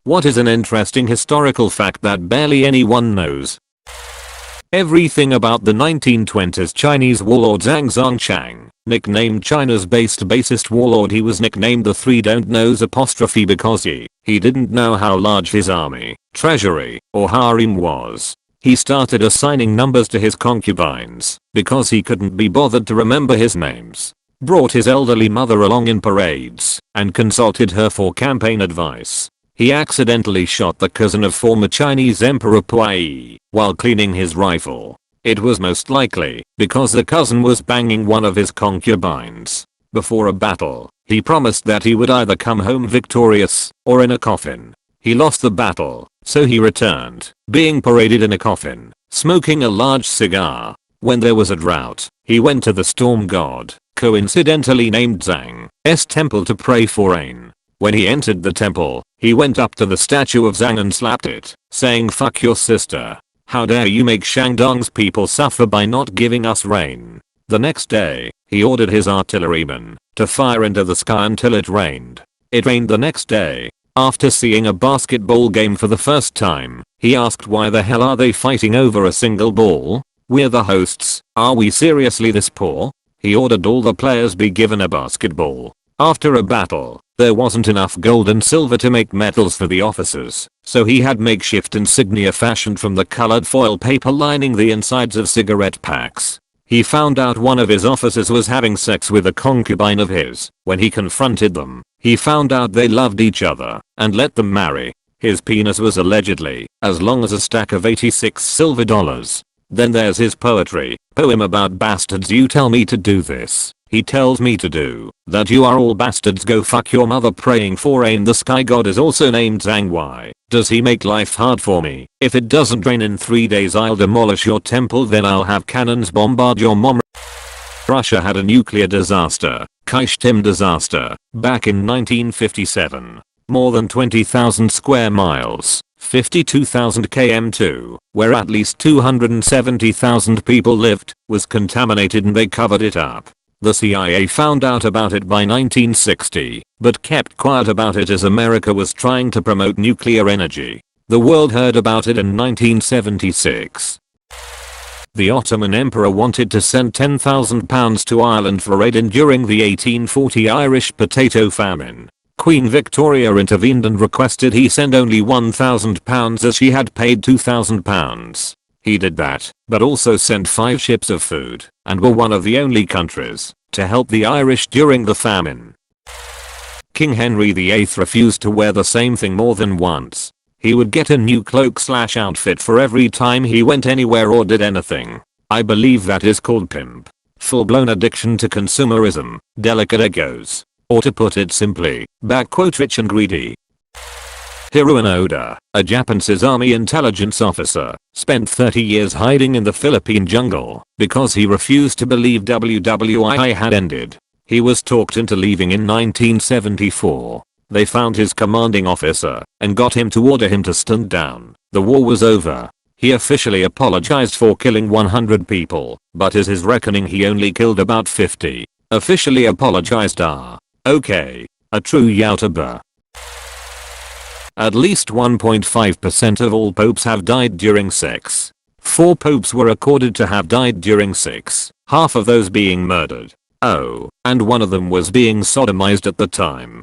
What is an interesting historical fact that barely anyone knows? Everything about the 1920s Chinese warlord Zhang Zongchang, nicknamed China's basest warlord. He was nicknamed the three don't knows apostrophe because he didn't know how large his army, treasury, or harem was. He started assigning numbers to his concubines because he couldn't be bothered to remember his names, brought his elderly mother along in parades, and consulted her for campaign advice. He accidentally shot the cousin of former Chinese Emperor Puyi while cleaning his rifle. It was most likely because the cousin was banging one of his concubines. Before a battle, he promised that he would either come home victorious or in a coffin. He lost the battle, so he returned, being paraded in a coffin, smoking a large cigar. When there was a drought, he went to the storm god, coincidentally named Zhang's temple, to pray for rain. When he entered the temple, he went up to the statue of Zhang and slapped it, saying, "Fuck your sister. How dare you make Shandong's people suffer by not giving us rain." The next day, he ordered his artillerymen to fire into the sky until it rained. It rained the next day. After seeing a basketball game for the first time, he asked, why the hell are they fighting over a single ball? We're the hosts, are we seriously this poor? He ordered all the players be given a basketball. After a battle, there wasn't enough gold and silver to make medals for the officers, so he had makeshift insignia fashioned from the colored foil paper lining the insides of cigarette packs. He found out one of his officers was having sex with a concubine of his. When he confronted them, he found out they loved each other and let them marry. His penis was allegedly as long as a stack of 86 silver dollars. Then there's his poem about bastards. You tell me to do this, he tells me to do that. You are all bastards, go fuck your mother. Praying for rain. The sky god is also named Zhang. Why does he make life hard for me? If it doesn't rain in 3 days, I'll demolish your temple, then I'll have cannons bombard your mom. Russia had a nuclear disaster, Kyshtym disaster, back in 1957. More than 20,000 square miles, 52,000 km2, where at least 270,000 people lived, was contaminated and they covered it up. The CIA found out about it by 1960, but kept quiet about it as America was trying to promote nuclear energy. The world heard about it in 1976. The Ottoman Emperor wanted to send £10,000 to Ireland for aid during the 1840 Irish potato famine. Queen Victoria intervened and requested he send only £1,000 as she had paid £2,000. He did that, but also sent 5 ships of food, and were one of the only countries to help the Irish during the famine. King Henry VIII refused to wear the same thing more than once. He would get a new cloak/outfit for every time he went anywhere or did anything. I believe that is called pimp. Full-blown addiction to consumerism, delicate egos. Or to put it simply, rich and greedy. Hiroo Onoda, a Japanese army intelligence officer, spent 30 years hiding in the Philippine jungle because he refused to believe WWI had ended. He was talked into leaving in 1974. They found his commanding officer and got him to order him to stand down. The war was over. He officially apologized for killing 100 people, but as his reckoning he only killed about 50. Officially apologized. Okay. A true YouTuber. At least 1.5% of all popes have died during sex. 4 popes were recorded to have died during sex, half of those being murdered. Oh, and one of them was being sodomized at the time.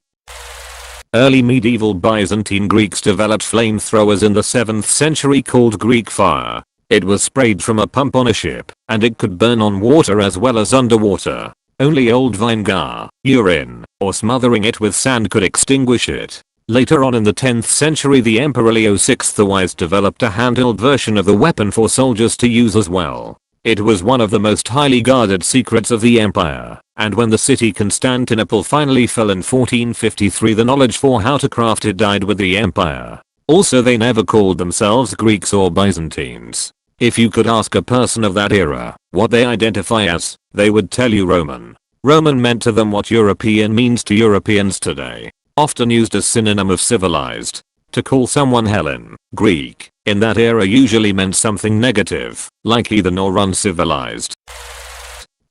Early medieval Byzantine Greeks developed flamethrowers in the 7th century called Greek fire. It was sprayed from a pump on a ship, and it could burn on water as well as underwater. Only old vinegar, urine, or smothering it with sand could extinguish it. Later on in the 10th century, the Emperor Leo VI the Wise developed a handheld version of the weapon for soldiers to use as well. It was one of the most highly guarded secrets of the empire, and when the city Constantinople finally fell in 1453, the knowledge for how to craft it died with the empire. Also, they never called themselves Greeks or Byzantines. If you could ask a person of that era what they identify as, they would tell you Roman. Roman meant to them what European means to Europeans today, often used as synonym of civilized. To call someone Hellen, Greek, in that era usually meant something negative, like heathen or uncivilized.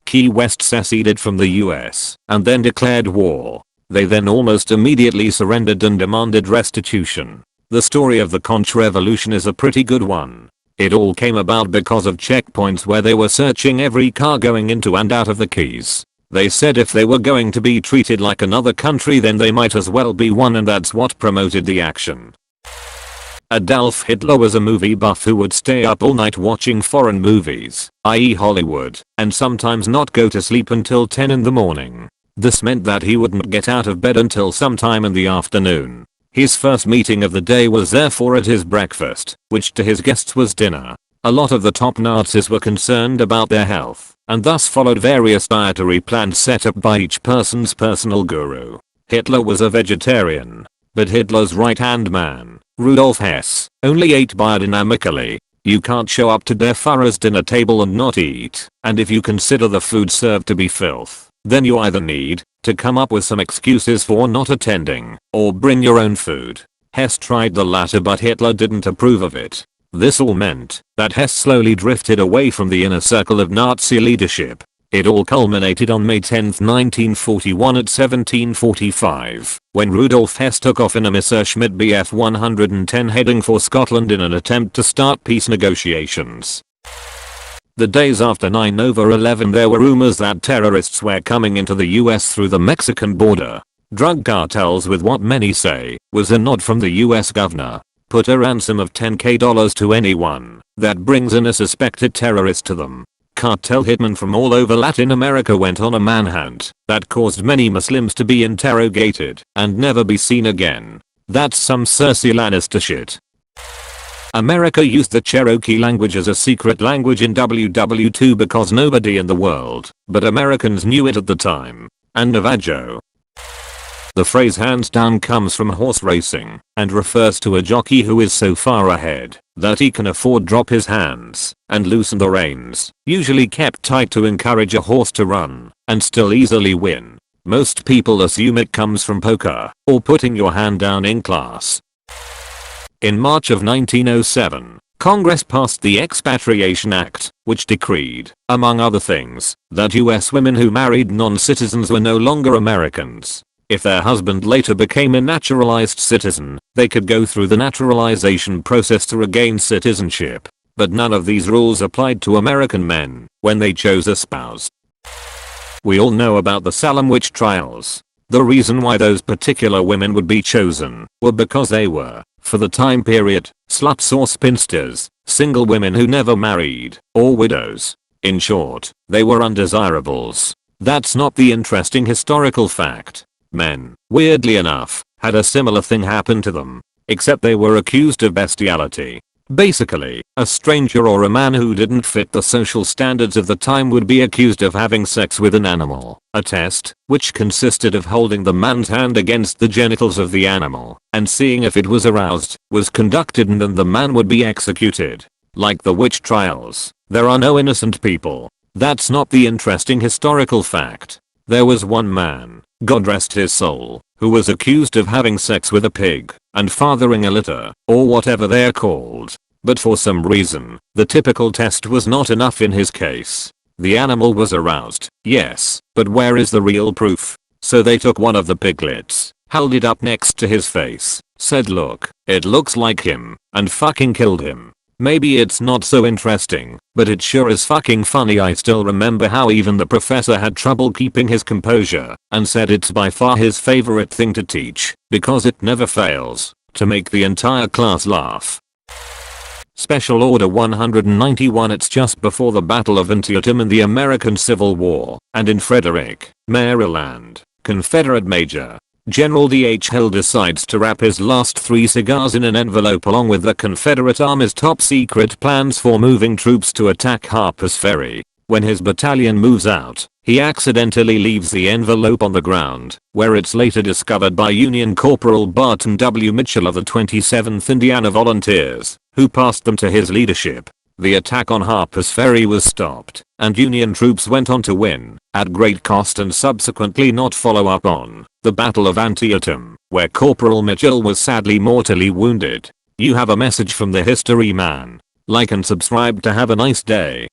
Key West seceded from the US and then declared war. They then almost immediately surrendered and demanded restitution. The story of the Contra-Revolution is a pretty good one. It all came about because of checkpoints where they were searching every car going into and out of the Keys. They said if they were going to be treated like another country then they might as well be one, and that's what promoted the action. Adolf Hitler was a movie buff who would stay up all night watching foreign movies, i.e. Hollywood, and sometimes not go to sleep until 10 in the morning. This meant that he wouldn't get out of bed until sometime in the afternoon. His first meeting of the day was therefore at his breakfast, which to his guests was dinner. A lot of the top Nazis were concerned about their health, and thus followed various dietary plans set up by each person's personal guru. Hitler was a vegetarian, but Hitler's right-hand man, Rudolf Hess, only ate biodynamically. You can't show up to Der Fuhrer's dinner table and not eat, and if you consider the food served to be filth, then you either need to come up with some excuses for not attending, or bring your own food. Hess tried the latter, but Hitler didn't approve of it. This all meant that Hess slowly drifted away from the inner circle of Nazi leadership. It all culminated on May 10, 1941 at 17:45, when Rudolf Hess took off in a Messerschmitt Bf 110 heading for Scotland in an attempt to start peace negotiations. The days after 9/11 there were rumors that terrorists were coming into the US through the Mexican border. Drug cartels, with what many say was a nod from the US governor, put a ransom of $10,000 to anyone that brings in a suspected terrorist to them. Cartel hitmen from all over Latin America went on a manhunt that caused many Muslims to be interrogated and never be seen again. That's some Cersei Lannister shit. America used the Cherokee language as a secret language in WW2 because nobody in the world but Americans knew it at the time. And Navajo. The phrase hands down comes from horse racing and refers to a jockey who is so far ahead that he can afford drop his hands and loosen the reins, usually kept tight to encourage a horse to run and still easily win. Most people assume it comes from poker or putting your hand down in class. In March of 1907, Congress passed the Expatriation Act, which decreed, among other things, that US women who married non-citizens were no longer Americans. If their husband later became a naturalized citizen, they could go through the naturalization process to regain citizenship. But none of these rules applied to American men when they chose a spouse. We all know about the Salem witch trials. The reason why those particular women would be chosen were because they were, for the time period, sluts or spinsters, single women who never married, or widows. In short, they were undesirables. That's not the interesting historical fact. Men, weirdly enough, had a similar thing happen to them, except they were accused of bestiality. Basically, a stranger or a man who didn't fit the social standards of the time would be accused of having sex with an animal. A test, which consisted of holding the man's hand against the genitals of the animal and seeing if it was aroused, was conducted, and then the man would be executed. Like the witch trials, there are no innocent people. That's not the interesting historical fact. There was one man, God rest his soul, who was accused of having sex with a pig and fathering a litter, or whatever they're called. But for some reason, the typical test was not enough in his case. The animal was aroused, yes, but where is the real proof? So they took one of the piglets, held it up next to his face, said look, it looks like him, and fucking killed him. Maybe it's not so interesting, but it sure is fucking funny. I still remember how even the professor had trouble keeping his composure and said it's by far his favorite thing to teach because it never fails to make the entire class laugh. Special Order 191. It's just before the Battle of Antietam in the American Civil War, and in Frederick, Maryland, Confederate Major General D.H. Hill decides to wrap his last 3 cigars in an envelope along with the Confederate Army's top secret plans for moving troops to attack Harper's Ferry. When his battalion moves out, he accidentally leaves the envelope on the ground, where it's later discovered by Union Corporal Barton W. Mitchell of the 27th Indiana Volunteers, who passed them to his leadership. The attack on Harper's Ferry was stopped, and Union troops went on to win, at great cost, and subsequently not follow up on the Battle of Antietam, where Corporal Mitchell was sadly mortally wounded. You have a message from the history man. Like and subscribe to have a nice day.